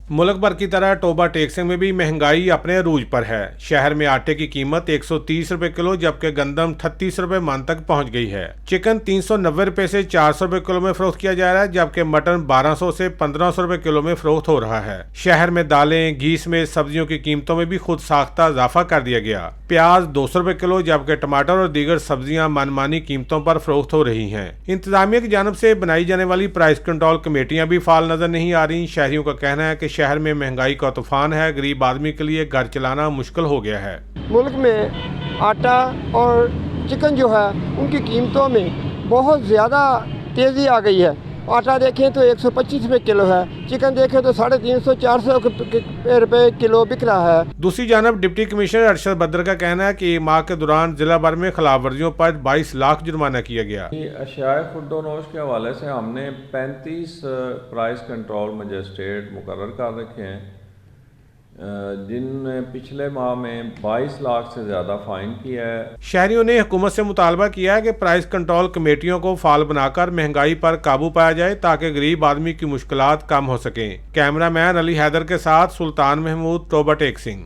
मुल्क भर की तरह टोबा टेक्सिंग में भी महंगाई अपने अरूज पर है। शहर में आटे की कीमत 130 रुपए किलो जबकि गंदम 38 रुपए मन तक पहुंच गई है। चिकन 390 रुपए से 400 रुपए किलो में फरोख्त किया जा रहा है जबकि मटन 1200 से 1500 रुपए किलो में फरोख्त हो रहा है। शहर में दालें, घी समेत सब्जियों की कीमतों में भी खुद साख्ता इजाफा कर दिया गया। प्याज 200 रुपए किलो जबकि टमाटर और दीगर सब्जियां मनमानी कीमतों पर फरोख्त हो रही हैं। इंतजामिया की जानब से बनाई जाने वाली प्राइस कंट्रोल कमेटियां भी फाल नजर नहीं आ रही। शहरियों का कहना है कि शहर में महंगाई का तूफान है, गरीब आदमी के लिए घर चलाना मुश्किल हो गया है। मुल्क में आटा और चिकन जो है उनकी कीमतों में बहुत ज़्यादा तेज़ी आ गई है। आटा देखें तो 125 रुपये किलो है, चिकन देखें तो 350-400 रुपये किलो बिक रहा है। दूसरी जानब डिप्टी कमिश्नर अरशद बदर का कहना है कि माह के दौरान जिला भर में खिलाफ वर्जियों पर 22 लाख जुर्माना किया गया। अशियाए खुर्दोनोश के हवाले से हमने 35 प्राइस कंट्रोल मजिस्ट्रेट मुकर्रर कर रखे हैं, जिन पिछले माह में 22 लाख से ज़्यादा फाइन किया है। शहरियों ने हुकूमत से मुतालबा किया है कि प्राइस कंट्रोल कमेटियों को फाल बनाकर महंगाई पर काबू पाया जाए ताकि गरीब आदमी की मुश्किलात कम हो सकें। कैमरामैन अली हैदर के साथ सुल्तान महमूद, टोबा टेक्सिंग।